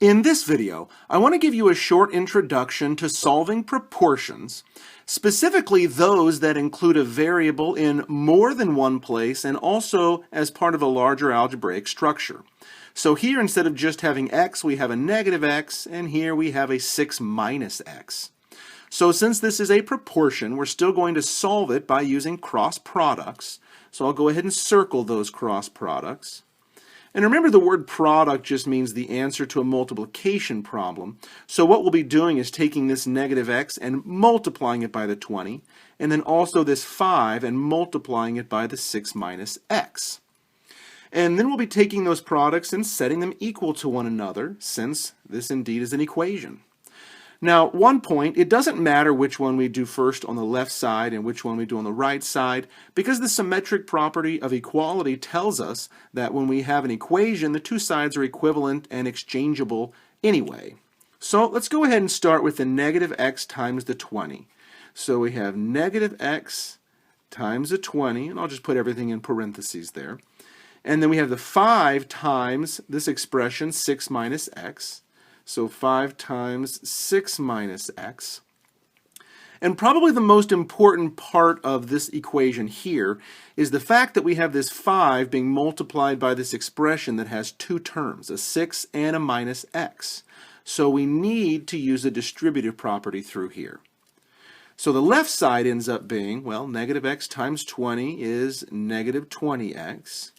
In this video, I want to give you a short introduction to solving proportions, specifically those that include a variable in more than one place and also as part of a larger algebraic structure. So here, instead of just having x, we have a negative x, and here we have a 6 minus x. So since this is a proportion, we're still going to solve it by using cross products. So I'll go ahead and circle those cross products. And remember, the word product just means the answer to a multiplication problem. So what we'll be doing is taking this negative x and multiplying it by the 20, and then also this 5 and multiplying it by the 6 minus x. And then we'll be taking those products and setting them equal to one another, since this indeed is an equation. Now, one point, it doesn't matter which one we do first on the left side and which one we do on the right side, because the symmetric property of equality tells us that when we have an equation, the two sides are equivalent and exchangeable anyway. So let's go ahead and start with the negative x times the 20. So we have negative x times the 20, and I'll just put everything in parentheses there. And then we have the 5 times this expression, 6 minus x. So 5 times 6 minus x. And probably the most important part of this equation here is the fact that we have this 5 being multiplied by this expression that has two terms, a 6 and a minus x. So we need to use the distributive property through here. So the left side ends up being, well, negative x times 20 is negative 20x.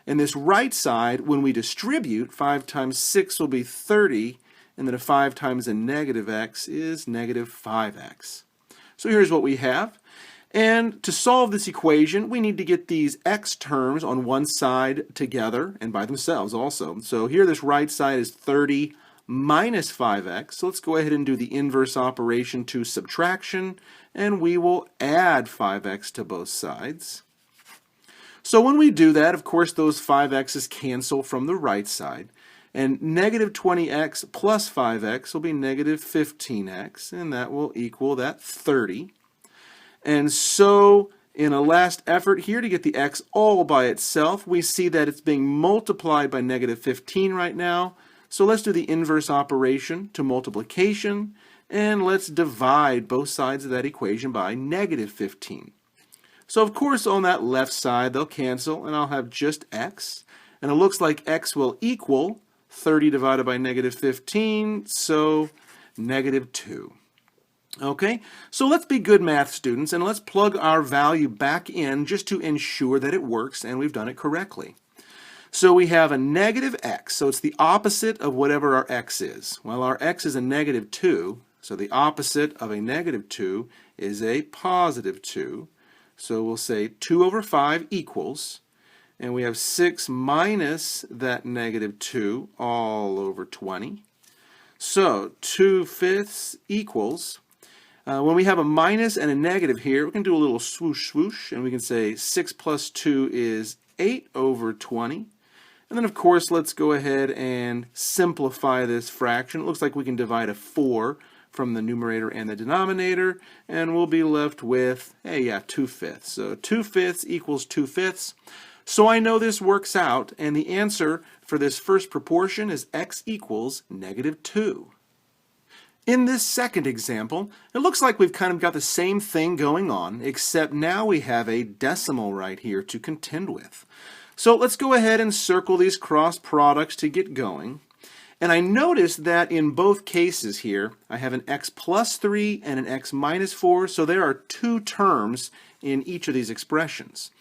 And this right side, when we distribute, 5 times 6 will be 30, and then a 5 times a negative x is negative 5x. So here's what we have. And to solve this equation, we need to get these x terms on one side together and by themselves also. So here this right side is 30 minus 5x. So let's go ahead and do the inverse operation to subtraction, and we will add 5x to both sides. So when we do that, of course, those 5x's cancel from the right side. And negative 20x plus 5x will be negative 15x, and that will equal that 30. And so, in a last effort here to get the x all by itself, we see that it's being multiplied by negative 15 right now. So let's do the inverse operation to multiplication, and let's divide both sides of that equation by negative 15. So of course, on that left side, they'll cancel, and I'll have just x. And it looks like x will equal 30 divided by negative 15, so negative 2. Okay, so let's be good math students and let's plug our value back in just to ensure that it works and we've done it correctly. So we have a negative x, so it's the opposite of whatever our x is. Well, our x is a negative 2, so the opposite of a negative 2 is a positive 2. So we'll say 2 over 5 equals, and we have 6 minus that negative 2 all over 20. So 2/5 equals, when we have a minus and a negative here, we can do a little swoosh swoosh, and we can say 6 plus 2 is 8 over 20. And then of course, let's go ahead and simplify this fraction. It looks like we can divide a 4 from the numerator and the denominator, and we'll be left with, 2/5. So 2/5 equals 2/5. So I know this works out, and the answer for this first proportion is x equals negative 2. In this second example, it looks like we've kind of got the same thing going on, except now we have a decimal right here to contend with. So let's go ahead and circle these cross products to get going. And I notice that in both cases here, I have an x plus 3 and an x minus 4, so there are two terms in each of these expressions.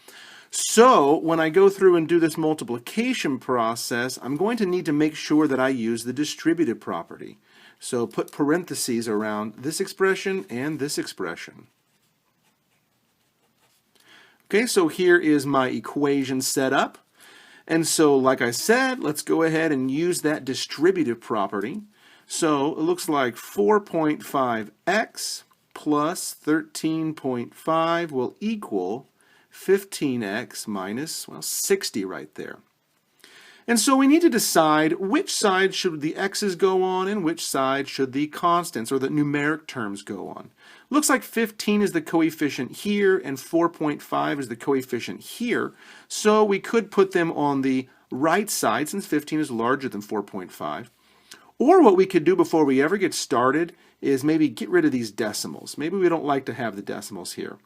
So when I go through and do this multiplication process, I'm going to need to make sure that I use the distributive property. So put parentheses around this expression and this expression. Okay, so here is my equation set up. And so, like I said, let's go ahead and use that distributive property. So it looks like 4.5x plus 13.5 will equal 15x minus, 60 right there. And so we need to decide which side should the x's go on and which side should the constants or the numeric terms go on. Looks like 15 is the coefficient here and 4.5 is the coefficient here. So we could put them on the right side since 15 is larger than 4.5. Or what we could do before we ever get started is maybe get rid of these decimals. Maybe we don't like to have the decimals here.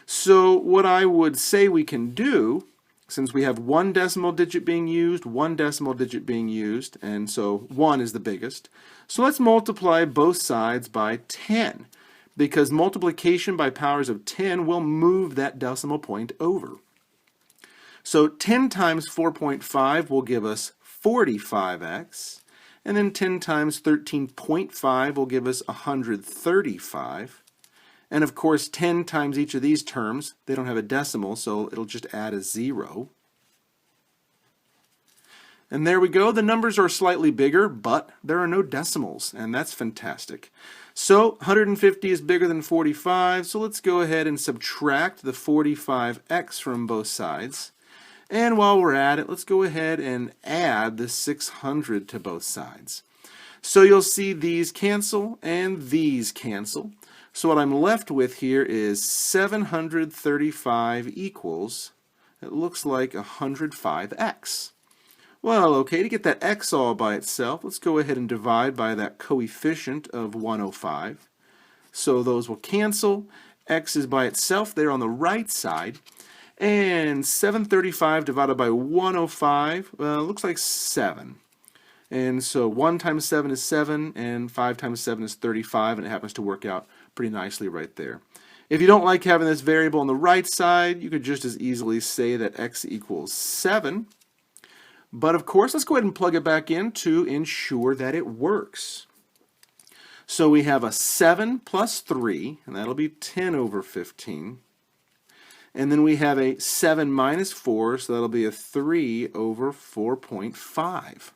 So what I would say we can do, since we have one decimal digit being used, one decimal digit being used, and so 1 is the biggest. So let's multiply both sides by 10, because multiplication by powers of 10 will move that decimal point over. So 10 times 4.5 will give us 45x, and then 10 times 13.5 will give us 135. And of course, 10 times each of these terms, they don't have a decimal, so it'll just add a 0. And there we go. The numbers are slightly bigger, but there are no decimals, and that's fantastic. So 150 is bigger than 45, so let's go ahead and subtract the 45x from both sides. And while we're at it, let's go ahead and add the 600 to both sides. So you'll see these cancel and these cancel. So what I'm left with here is 735 equals, it looks like 105x. Well, okay, to get that x all by itself, let's go ahead and divide by that coefficient of 105. So those will cancel. X is by itself there on the right side. And 735 divided by 105, looks like 7. And so 1 times 7 is 7, and 5 times 7 is 35, and it happens to work out pretty nicely right there. If you don't like having this variable on the right side, you could just as easily say that x equals 7. But of course, let's go ahead and plug it back in to ensure that it works. So we have a 7 plus 3, and that'll be 10 over 15. And then we have a 7 minus 4, so that'll be a 3 over 4.5.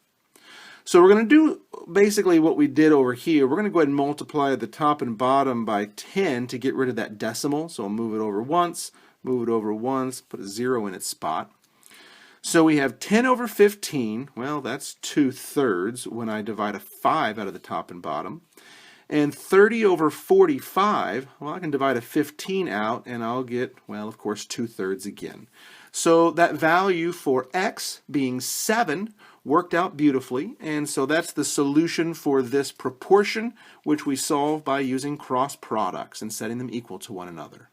So we're going to do basically what we did over here. We're going to go ahead and multiply the top and bottom by 10 to get rid of that decimal. So I'll move it over once, put a 0 in its spot. So we have 10 over 15. Well, that's 2/3 when I divide a 5 out of the top and bottom. And 30 over 45, well, I can divide a 15 out, and I'll get, well, of course, 2/3 again. So that value for x being 7 worked out beautifully, and so that's the solution for this proportion, which we solve by using cross products and setting them equal to one another.